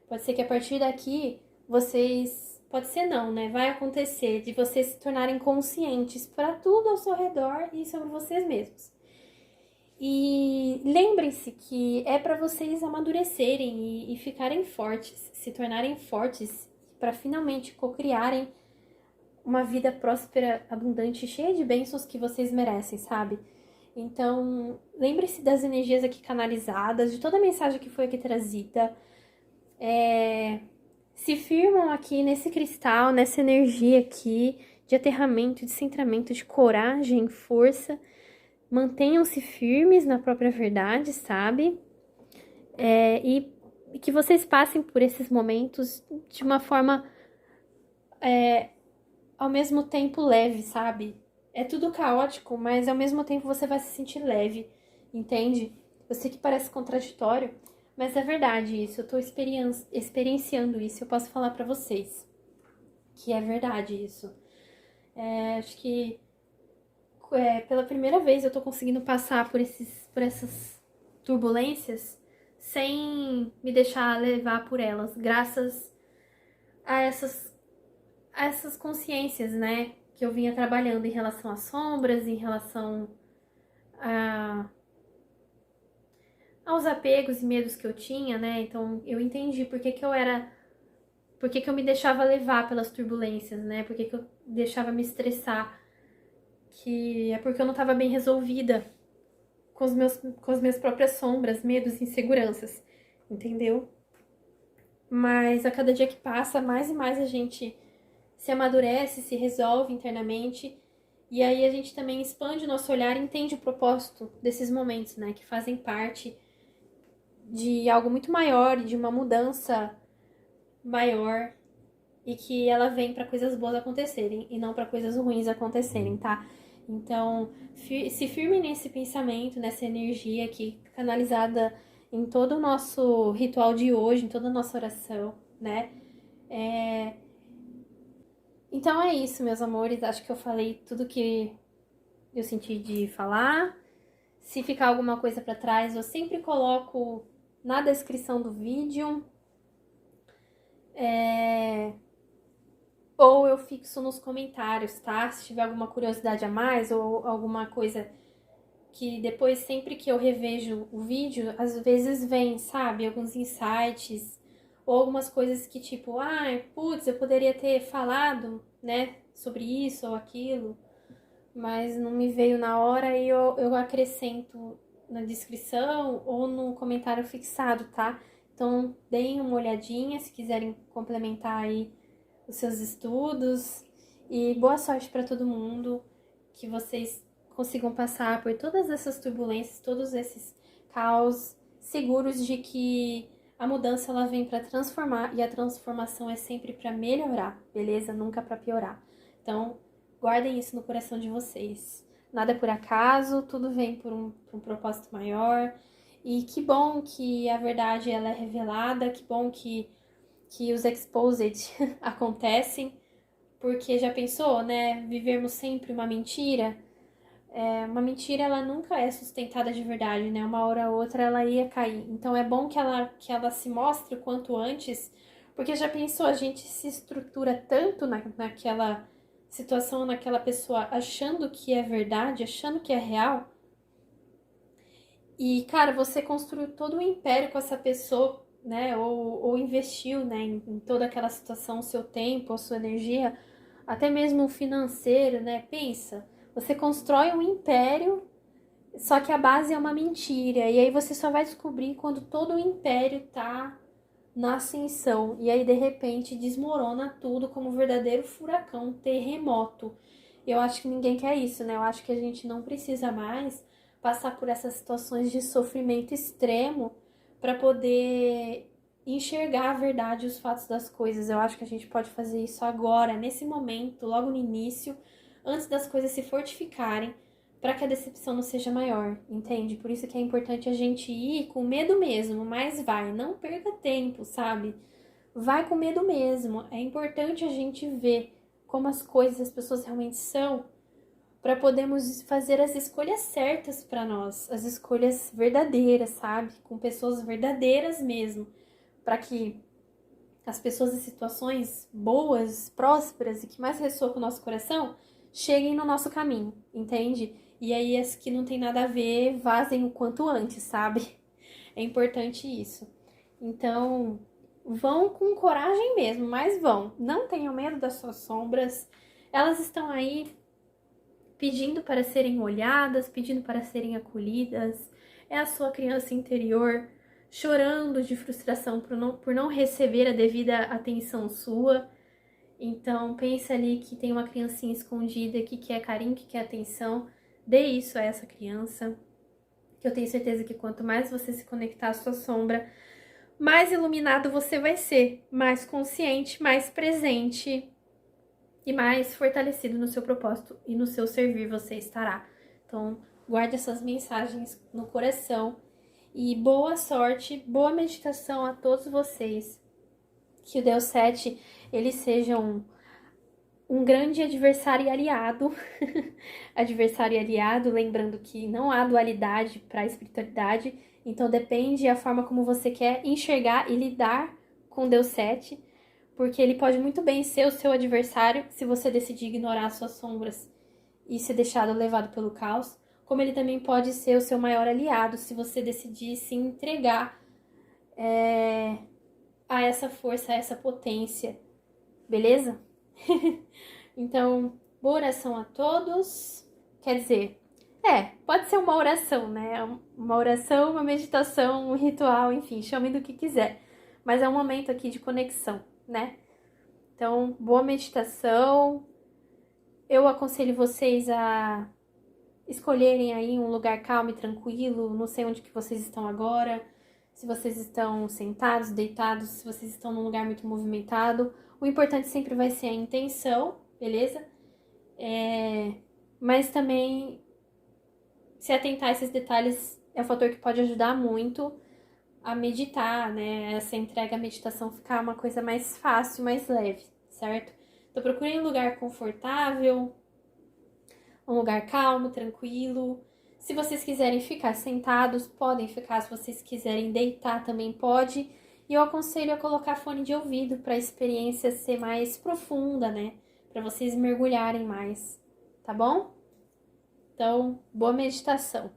pode ser que a partir daqui vocês, pode ser não, né, vai acontecer de vocês se tornarem conscientes para tudo ao seu redor e sobre vocês mesmos. E lembrem-se que é para vocês amadurecerem e ficarem fortes, se tornarem fortes para finalmente cocriarem uma vida próspera, abundante, cheia de bênçãos que vocês merecem, sabe? Então, lembre-se das energias aqui canalizadas, de toda a mensagem que foi aqui trazida. Se firmam aqui nesse cristal, nessa energia aqui de aterramento, de centramento, de coragem, força. Mantenham-se firmes na própria verdade, sabe? E que vocês passem por esses momentos de uma forma ao mesmo tempo leve, sabe? É tudo caótico, mas ao mesmo tempo você vai se sentir leve, entende? Eu sei que parece contraditório, mas é verdade isso. Eu tô experienciando isso. Eu posso falar pra vocês que é verdade isso. Acho que pela primeira vez eu tô conseguindo passar por essas turbulências sem me deixar levar por elas, graças a essas consciências, né, que eu vinha trabalhando em relação às sombras, em relação aos apegos e medos que eu tinha, né? Então eu entendi por que eu me deixava levar pelas turbulências, né? Por que eu deixava me estressar, que é porque eu não estava bem resolvida com as minhas próprias sombras, medos e inseguranças, entendeu? Mas a cada dia que passa, mais e mais a gente se amadurece, se resolve internamente, e aí a gente também expande o nosso olhar e entende o propósito desses momentos, né? Que fazem parte de algo muito maior, de uma mudança maior, e que ela vem para coisas boas acontecerem e não para coisas ruins acontecerem, tá? Então, se firme nesse pensamento, nessa energia aqui canalizada em todo o nosso ritual de hoje, em toda a nossa oração, né? Então é isso, meus amores. Acho que eu falei tudo que eu senti de falar. Se ficar alguma coisa para trás, eu sempre coloco na descrição do vídeo. Ou eu fixo nos comentários, tá? Se tiver alguma curiosidade a mais ou alguma coisa que depois, sempre que eu revejo o vídeo, às vezes vem, sabe? Alguns insights ou algumas coisas que tipo, putz, eu poderia ter falado, né? Sobre isso ou aquilo, mas não me veio na hora e eu acrescento na descrição ou no comentário fixado, tá? Então, deem uma olhadinha se quiserem complementar aí os seus estudos e boa sorte para todo mundo, que vocês consigam passar por todas essas turbulências, todos esses caos, seguros de que a mudança ela vem para transformar e a transformação é sempre para melhorar, beleza? Nunca para piorar. Então, guardem isso no coração de vocês. nada é por acaso, tudo vem por um propósito maior. E que bom que a verdade ela é revelada, que bom que os exposed acontecem, porque já pensou, né? Vivermos sempre uma mentira. Uma mentira, ela nunca é sustentada de verdade, né? Uma hora ou outra ela ia cair. Então é bom que ela se mostre o quanto antes, porque já pensou, a gente se estrutura tanto naquela situação, naquela pessoa, achando que é verdade, achando que é real. E, cara, você construiu todo um império com essa pessoa, né? Ou investiu, né, em toda aquela situação, o seu tempo, a sua energia, até mesmo o financeiro, né? Pensa, você constrói um império, só que a base é uma mentira. E aí você só vai descobrir quando todo o império tá na ascensão. E aí, de repente, desmorona tudo como um verdadeiro furacão, um terremoto. Eu acho que ninguém quer isso, né? Eu acho que a gente não precisa mais passar por essas situações de sofrimento extremo para poder enxergar a verdade e os fatos das coisas. Eu acho que a gente pode fazer isso agora, nesse momento, logo no início, antes das coisas se fortificarem, para que a decepção não seja maior, entende? Por isso que é importante a gente ir com medo mesmo, mas vai, não perca tempo, sabe? Vai com medo mesmo. É importante a gente ver como as coisas, as pessoas realmente são, para podermos fazer as escolhas certas para nós, as escolhas verdadeiras, sabe? Com pessoas verdadeiras mesmo, para que as pessoas e situações boas, prósperas e que mais ressoam com o nosso coração cheguem no nosso caminho, entende? E aí as que não tem nada a ver vazem o quanto antes, sabe? É importante isso. Então, vão com coragem mesmo, mas vão. Não tenham medo das suas sombras. Elas estão aí pedindo para serem olhadas, pedindo para serem acolhidas. É a sua criança interior chorando de frustração por não receber a devida atenção sua. Então, pensa ali que tem uma criancinha escondida que quer carinho, que quer atenção. Dê isso a essa criança, que eu tenho certeza que quanto mais você se conectar à sua sombra, mais iluminado você vai ser, mais consciente, mais presente e mais fortalecido no seu propósito e no seu servir você estará. Então, guarde essas mensagens no coração e boa sorte, boa meditação a todos vocês. Que o Deus 7, ele seja um grande adversário e aliado. Adversário e aliado, lembrando que não há dualidade para a espiritualidade, então depende a forma como você quer enxergar e lidar com Deus 7, porque ele pode muito bem ser o seu adversário se você decidir ignorar suas sombras e ser deixado levado pelo caos, como ele também pode ser o seu maior aliado se você decidir se entregar a essa força, a essa potência, beleza? Então, boa oração a todos. Quer dizer, pode ser uma oração, né? Uma oração, uma meditação, um ritual, enfim, chame do que quiser. Mas é um momento aqui de conexão, né? Então, boa meditação. Eu aconselho vocês a escolherem aí um lugar calmo e tranquilo. Não sei onde que vocês estão agora. Se vocês estão sentados, deitados, se vocês estão num lugar muito movimentado. O importante sempre vai ser a intenção, beleza? Mas também se atentar a esses detalhes é um fator que pode ajudar muito a meditar, né? Essa entrega à meditação ficar uma coisa mais fácil, mais leve, certo? Então procurem um lugar confortável, um lugar calmo, tranquilo. Se vocês quiserem ficar sentados, podem ficar. Se vocês quiserem deitar, também pode. E eu aconselho a colocar fone de ouvido para a experiência ser mais profunda, né? Para vocês mergulharem mais, tá bom? Então, boa meditação.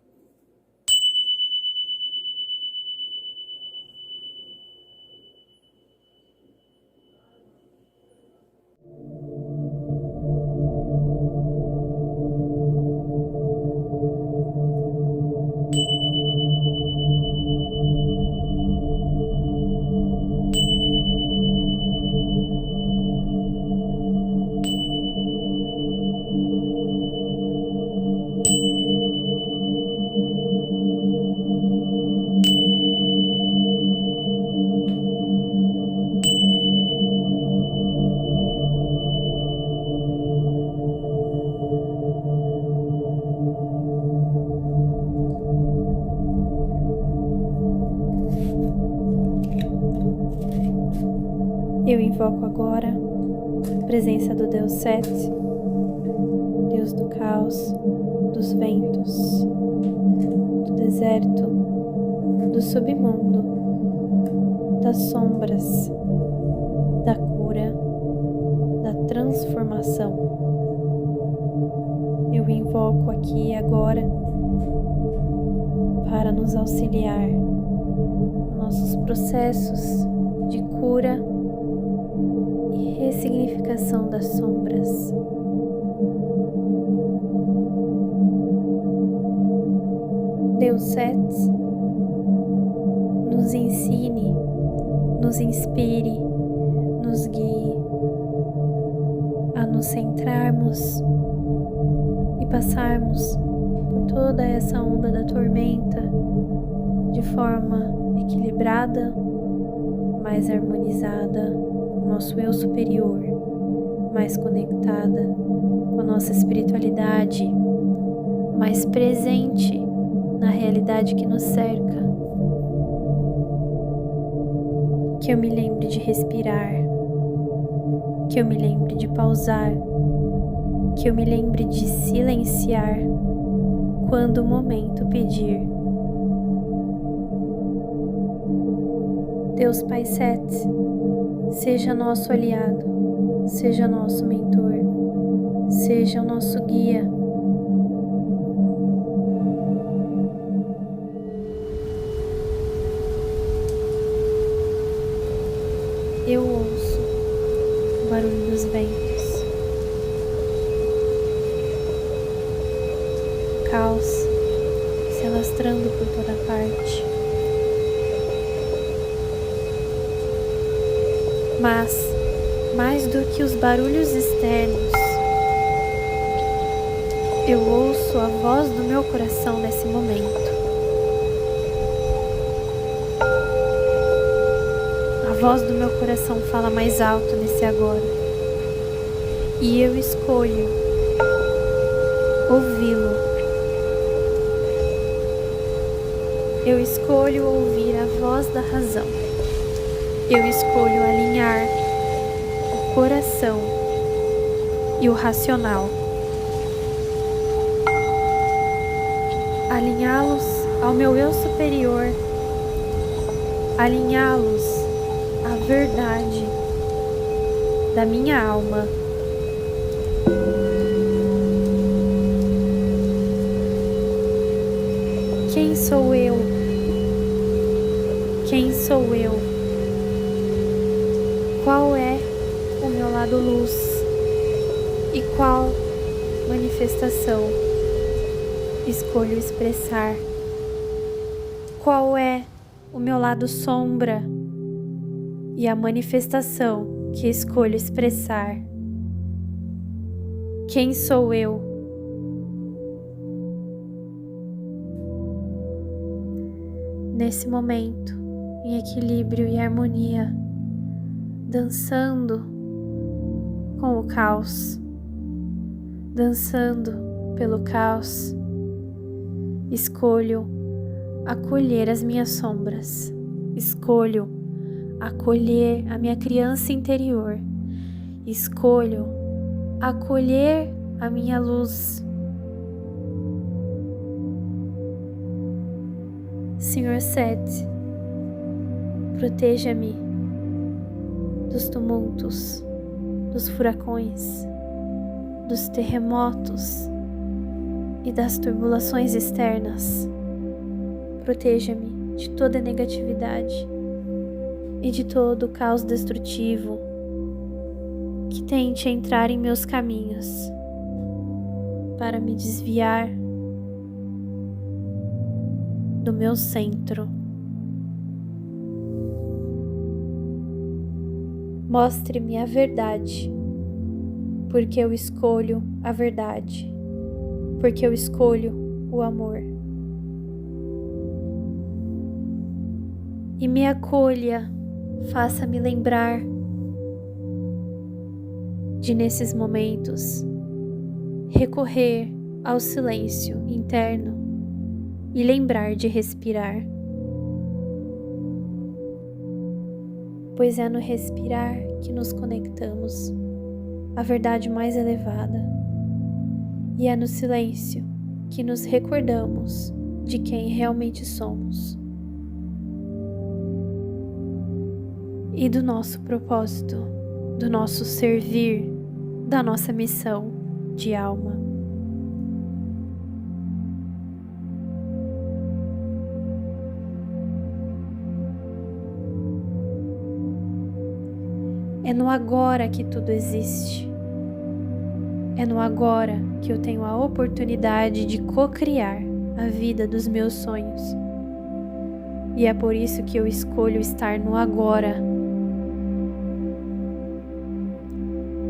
Eu invoco agora a presença do Deus Set, Deus do caos, dos ventos, do deserto, do submundo, das sombras, da cura, da transformação. Eu invoco aqui e agora para nos auxiliar nos nossos processos de cura e ressignificação das sombras. Deus Set, nos ensine, nos inspire, nos guie a nos centrarmos e passarmos por toda essa onda da tormenta de forma equilibrada, mais harmonizada com o nosso eu superior, mais conectada com a nossa espiritualidade, mais presente na realidade que nos cerca. Que eu me lembre de respirar, que eu me lembre de pausar, que eu me lembre de silenciar quando o momento pedir. Deus Pai Set, seja nosso aliado, seja nosso mentor, seja o nosso guia. Eu ouço o barulho dos ventos, o caos se alastrando por toda parte. Mas, mais do que os barulhos externos, eu ouço a voz do meu coração nesse momento. A voz do meu coração fala mais alto nesse agora. E eu escolho ouvi-lo. Eu escolho ouvir a voz da razão. Eu escolho alinhar o coração e o racional. Alinhá-los ao meu eu superior. Alinhá-los à verdade da minha alma. Quem sou eu? Quem sou eu? Qual é o meu lado luz e qual manifestação escolho expressar? Qual é o meu lado sombra e a manifestação que escolho expressar? Quem sou eu? Nesse momento, em equilíbrio e harmonia, dançando com o caos, dançando pelo caos, escolho acolher as minhas sombras, escolho acolher a minha criança interior, escolho acolher a minha luz. Senhor Set, proteja-me dos tumultos, dos furacões, dos terremotos e das turbulações externas. Proteja-me de toda negatividade e de todo o caos destrutivo que tente entrar em meus caminhos para me desviar do meu centro. Mostre-me a verdade, porque eu escolho a verdade, porque eu escolho o amor. E me acolha, faça-me lembrar de, nesses momentos, recorrer ao silêncio interno e lembrar de respirar. pois é no respirar que nos conectamos à verdade mais elevada, e é no silêncio que nos recordamos de quem realmente somos e do nosso propósito, do nosso servir, da nossa missão de alma. É no agora que tudo existe. É no agora que eu tenho a oportunidade de co-criar a vida dos meus sonhos. E é por isso que eu escolho estar no agora.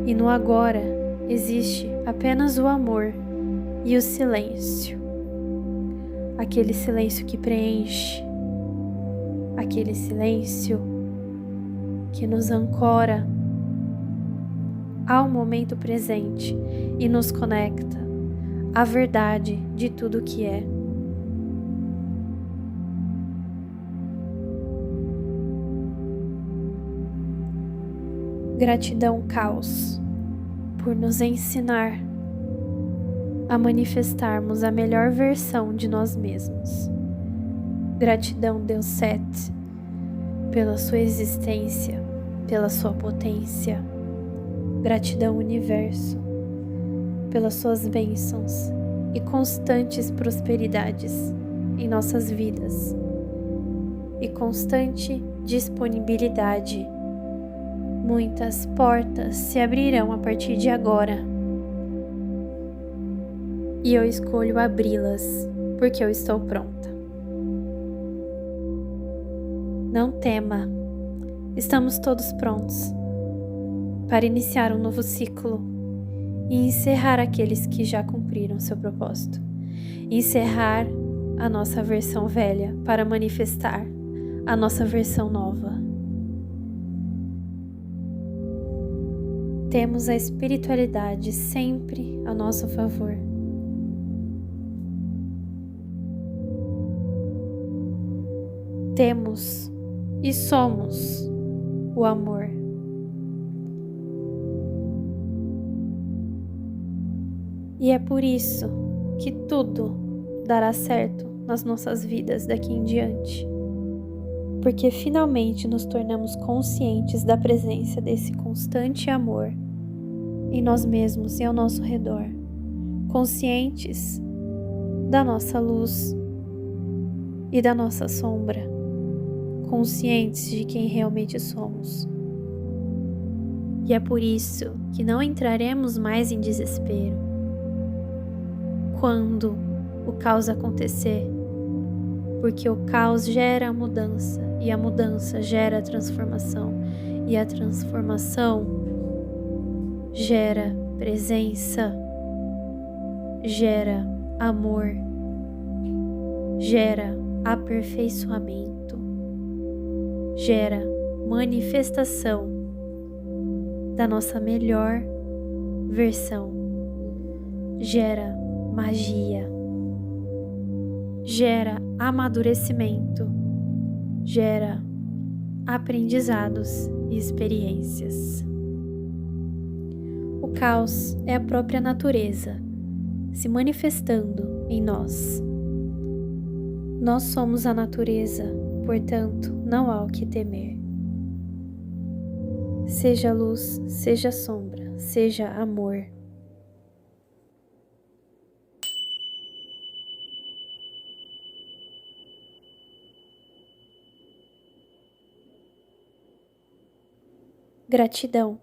E no agora existe apenas o amor e o silêncio. Aquele silêncio que preenche, aquele silêncio que nos ancora ao momento presente e nos conecta à verdade de tudo que é. Gratidão, Caos, por nos ensinar a manifestarmos a melhor versão de nós mesmos. Gratidão, Deus Sete, pela sua existência, pela sua potência. Gratidão, Universo, pelas suas bênçãos e constantes prosperidades em nossas vidas e constante disponibilidade. Muitas portas se abrirão a partir de agora e eu escolho abri-las porque eu estou pronta. Não tema, estamos todos prontos para iniciar um novo ciclo e encerrar aqueles que já cumpriram seu propósito. Encerrar a nossa versão velha para manifestar a nossa versão nova. Temos a espiritualidade sempre a nosso favor. Temos e somos o amor. E é por isso que tudo dará certo nas nossas vidas daqui em diante. Porque finalmente nos tornamos conscientes da presença desse constante amor em nós mesmos e ao nosso redor. Conscientes da nossa luz e da nossa sombra. Conscientes de quem realmente somos. E é por isso que não entraremos mais em desespero quando o caos acontecer, porque o caos gera a mudança e a mudança gera a transformação e a transformação gera presença, gera amor, gera aperfeiçoamento, gera manifestação da nossa melhor versão, gera magia, gera amadurecimento, gera aprendizados e experiências. O caos é a própria natureza se manifestando em nós. Nós somos a natureza, portanto, não há o que temer. Seja luz, seja sombra, seja amor. Gratidão.